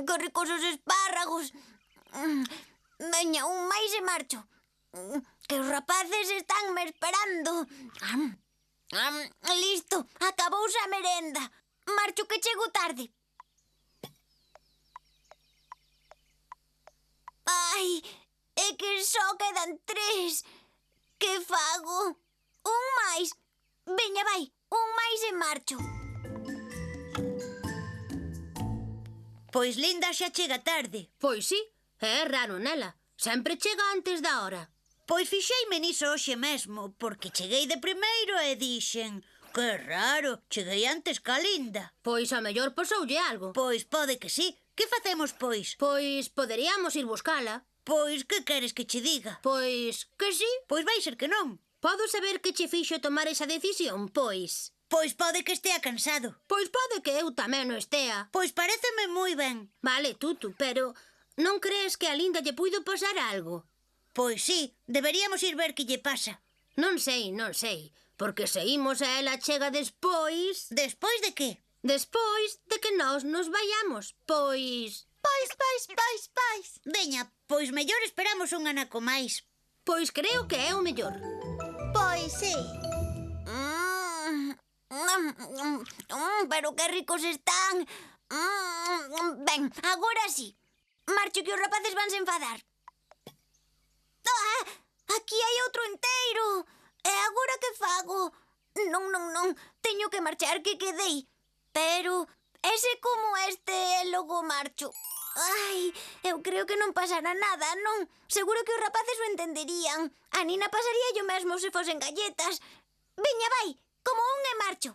Que ricos os espárragos. Veña, un máis e marcho. Que os rapaces estanme esperando. Listo, acabouse a merenda. Marcho que chego tarde. Ai, é que só quedan 3. Que fago? Un máis. Veña, vai, un máis e marcho. Pois Linda xa chega tarde. Pois sí, é raro nela. Sempre chega antes da hora. Pois fixeime niso hoxe mesmo, porque cheguei de primeiro e dixen: que raro, cheguei antes ca Linda. Pois a mellor pasoulle algo. Pois pode que sí. Que facemos, pois? Pois poderíamos ir buscala. Pois que queres que che diga? Pois que sí. Pois vai ser que non. Podo saber que che fixo tomar esa decisión, pois? Pois pode que estea cansado. Pois pode que eu tamén o estea. Pois paréceme moi ben. Vale, Tutu, pero non crees que a Linda lle puido pasar algo? Pois sí, deberíamos ir ver que lle pasa. Non sei, porque se imos a ela chega despois... Despois de que? Despois de que nós nos vayamos, pois... Pois. Veña, pois mellor esperamos un anaco máis. Pois creo que é o mellor. Pois sí. Pero que ricos están. Ben, agora sí. Marcho que os rapaces vanse enfadar. Aquí hai outro enteiro. E agora que fago? Non. Teño que marchar que quedei. Pero ese como este e logo marcho. Ai, eu creo que non pasará nada, non? Seguro que os rapaces o entenderían. A Nina pasaría yo mesmo se fosen galletas. Veña, vai, como un e marcho.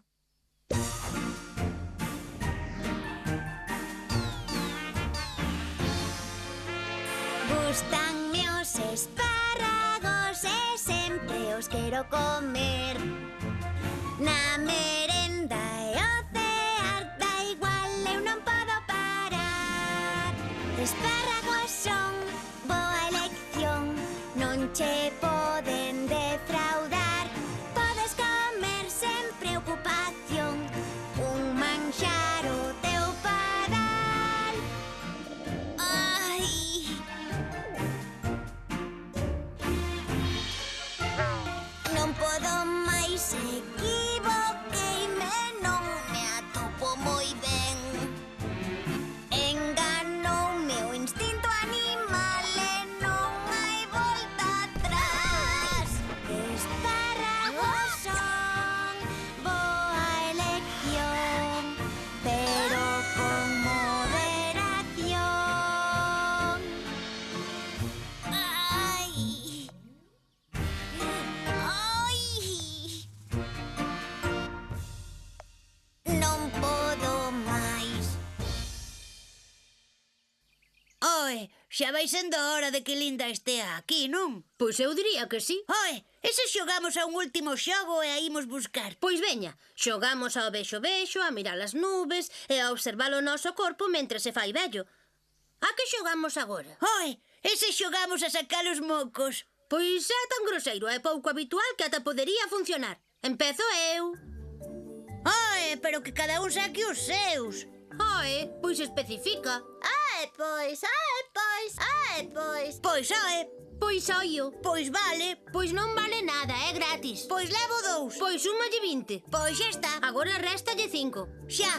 Gustanme os espárragos e sempre os quero comer. Na merenda e o cear da igual, eu non podo parar. Espárragos son boa elección, non che poden defraudar. Podes comer sen preocupación, un manxar o teu padal. Ai. Non podo máis, equivoqueime, non me atopo moi ben. Enganoume o instinto animal e non hai volta atrás. Espárragos son boa elección, pero con moderación. Ai. Non podo máis. Oe, xa vai sendo hora de que Linda estea aquí, non? Pois eu diría que sí. Oe, e se xogamos a un último xogo e a imos buscar? Pois veña, xogamos ao bexo-bexo, a mirar as nubes e a observar o noso corpo mentre se fai vello. A que xogamos agora? Oe, e se xogamos a sacar os mocos? Pois é tan groseiro e pouco habitual que ata podería funcionar. Empezo eu. Oe, pero que cada un saque os seus. Pois especifica. Pois. Pois oe, Pois oio. pois vale, Pois non vale nada, é gratis. pois levo 2. Pois sumalle 20. Pois xa está. Agora réstalle 5. Xa,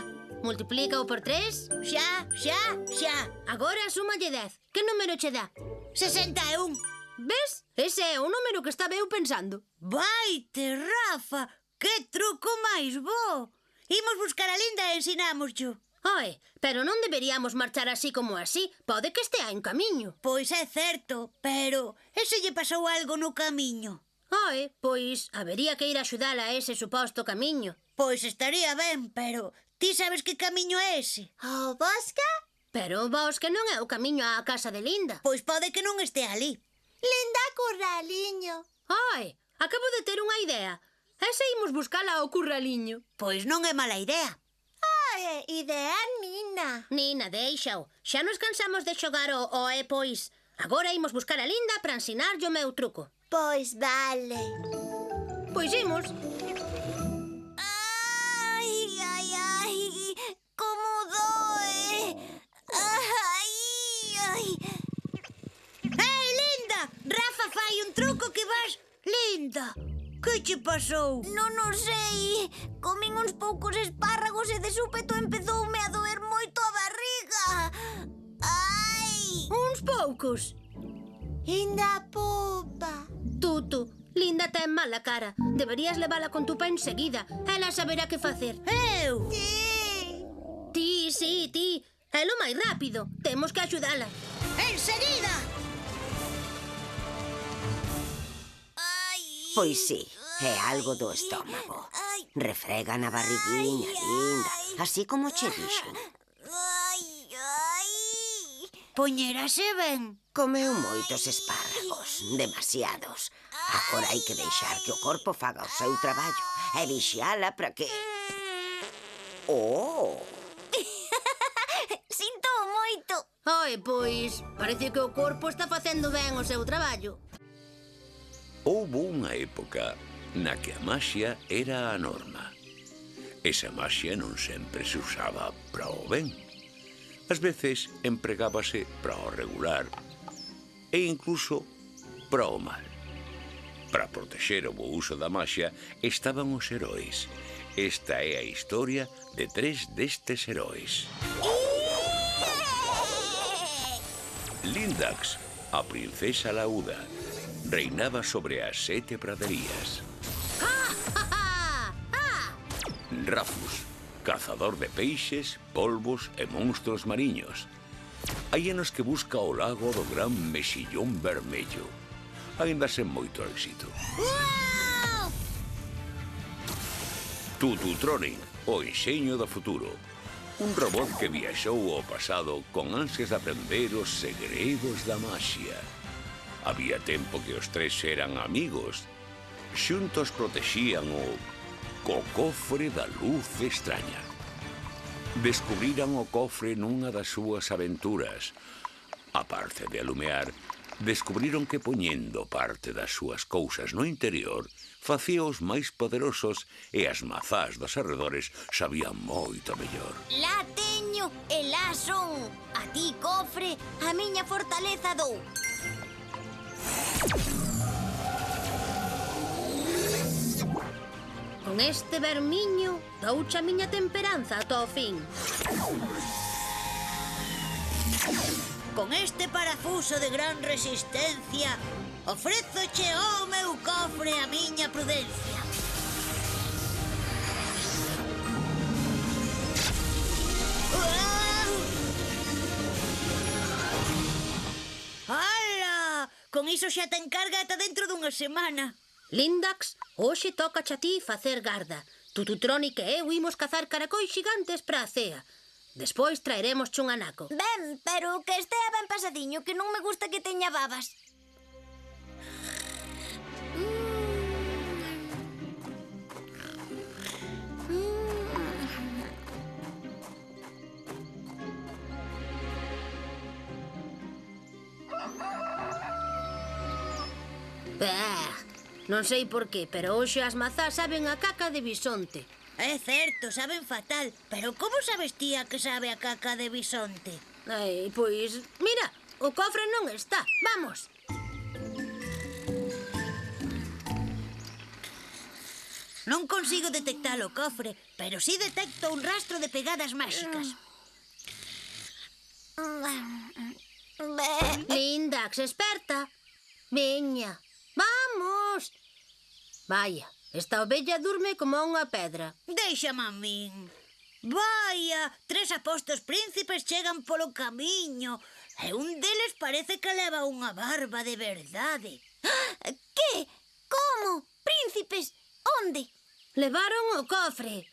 Multiplícao por 3. xa. Agora sumalle 10. Que número che dá? 61. Ves? Ese é o número que estaba eu pensando. Vaite, Rafa, que truco máis bo. Imos buscar a Linda e ensinámoslle. Pero non deberíamos marchar así como así. Pode que estea en camiño. Pois é certo, pero e se lle pasou algo no camiño? Pois habería que ir a axudala a ese suposto camiño. Pois estaría ben, pero ti sabes que camiño é ese? O bosque? Pero o bosque non é o camiño á casa de Linda. Pois pode que non estea ali. Linda Curraliño. Acabo de ter unha idea. E se imos buscala ao curraliño? Pois non é mala idea. Idea Nina. Nina, deixao. Xa nos cansamos de xogar o pois. Agora imos buscar a Linda para ensinarlle o meu truco. Pois vale. Pois imos. Ai, pasou? Non o sei. Comín uns poucos espárragos e de súpeto empezoume a doer moito a barriga. Ai! Uns poucos. Inda popa. Tutu, Linda ten mala cara. Deberías levala con tu pa enseguida. Ela saberá que facer. Eu? Ti. É lo máis rápido. Temos que axudala. Enseguida! Ai! Pois sí, é algo do estómago. Ai! Refrega na barriguinha, linda, así como che dixen. Ai! Poñerase ben. Comeu moitos espárragos, demasiados. Agora hai que deixar que o corpo faga o seu traballo e vixiala para que... Oh! Sinto moito. Ai, pois, parece que o corpo está facendo ben o seu traballo. Houbo unha época na que a maxia era a norma. Esa maxia non sempre se usaba para o ben. Ás veces empregábase para o regular e incluso para o mal. Para protexer o bo uso da maxia estaban os heróis. Esta é a historia de 3 destes heróis. Lindax, a princesa laúda, reinaba sobre as 7 praderías. Rafus, cazador de peixes, polvos e monstruos mariños. Hai anos que busca o lago do gran mexillón vermello, aínda sen moito éxito. Tututronic, o enxeño do futuro. Un robot que viaxou ao pasado con ansias de aprender os segredos da maxia. Había tempo que os 3 eran amigos. Xuntos protexían o cofre da luz extraña. Descubriran o cofre nunha das súas aventuras. A parte de alumear, descubriron que poñendo parte das súas cousas no interior facíaos máis poderosos e as mazás dos arredores sabían moito mellor. La teño e la son. A ti, cofre, a miña fortaleza dou. Con este vermiño, douche a miña temperanza ata o fin. Con este parafuso de gran resistencia, ofrézoche ao meu cofre a miña prudencia. ¡Hala! Con iso xa te encarga ata dentro dunha semana. Lindax, hoxe toca a ti facer garda. Tututronic e eu imos cazar caracóis xigantes para a cea. Despois traeremos un anaco. Ben, pero que estea ben pasadiño, que non me gusta que teña babas. Non sei por qué, pero hoxe as mazás saben a caca de bisonte. É certo, saben fatal. Pero como sabes tía que sabe a caca de bisonte? Ai, pois, mira, o cofre non está. Vamos. Non consigo detectar o cofre, pero sí detecto un rastro de pegadas máxicas. Lindax, esperta. Veña, vamos. Vaya, esta ovella durme como unha pedra. Déixame a min. Vaya, 3 apostos príncipes chegan polo camiño e un deles parece que leva unha barba de verdade. Que? Como? Príncipes? Onde? Levaron o cofre.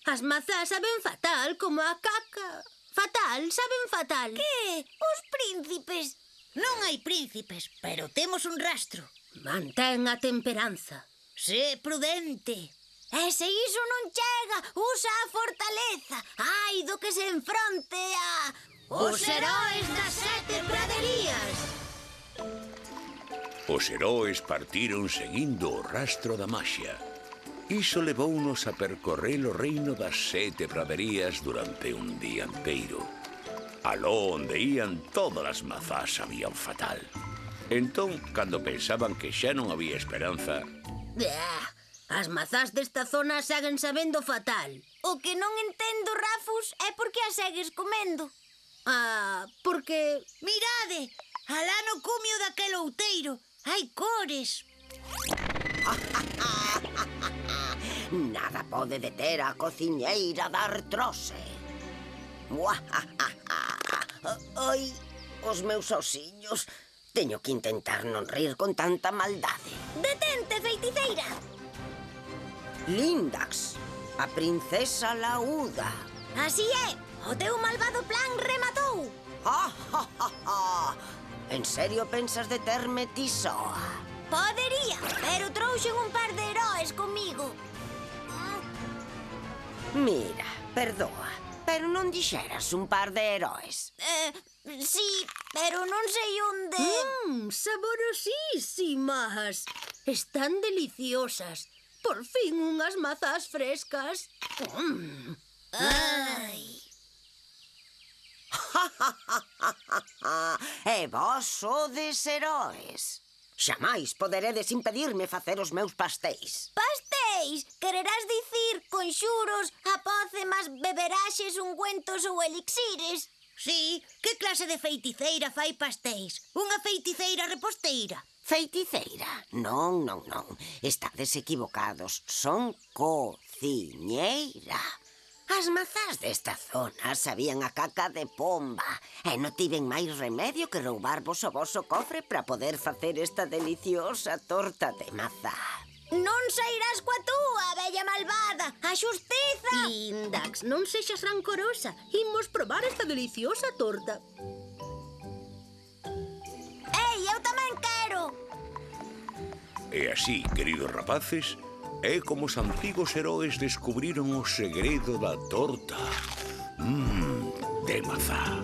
As mazás saben fatal como a caca. Fatal, saben fatal. Que? Os príncipes? Non hai príncipes, pero temos un rastro. Mantén a temperanza. Sé prudente. E se iso non chega, usa a fortaleza. Ai, do que se enfronte a... Os heróis das 7 praderías. Os heróis partiron seguindo o rastro da maxia. Iso levounos a percorrer o reino das 7 praderías durante un día inteiro. Aló onde ían todas as mazás sabían fatal. Entón, cando pensaban que xa non había esperanza... As mazás desta zona seguen sabendo fatal. O que non entendo, Rafus, é por que as segues comendo. Ah, porque... Mirade, alá no cumio daquel outeiro hai cores. Nada pode deter a cociñeira da artrose. Ai, os meus osiños. Teño que intentar non rir con tanta maldade. Detente, feiticeira! Lindax, a princesa laúda. Así é, o teu malvado plan rematou. En serio pensas determe ti soa? Podería, pero trouxen un par de heróis comigo. Mira, perdoa, pero non dixeras un par de heróis. Sí, pero non sei onde... Saborosísimas. Están deliciosas. Por fin unhas mazás frescas. Ai... E vós sodes heróis. Xamais poderedes impedirme facer os meus pastéis. Pastéis? Quererás dicir conxuros, apócemas, beberaxes, ungüentos ou elixires? Sí, que clase de feiticeira fai pastéis? Unha feiticeira reposteira. Feiticeira? Non. Estades equivocados. Son cociñeira. As mazás desta zona sabían a caca de pomba e non tiven máis remedio que roubarvos o voso cofre para poder facer esta deliciosa torta de mazá. Non sairás coa túa, bella malvada! A xustiza! Lindax, non sexas rancorosa. Imos probar esta deliciosa torta. Ei, eu tamén quero! E así, queridos rapaces, é como os antigos heróis descubriron o segredo da torta de mazá.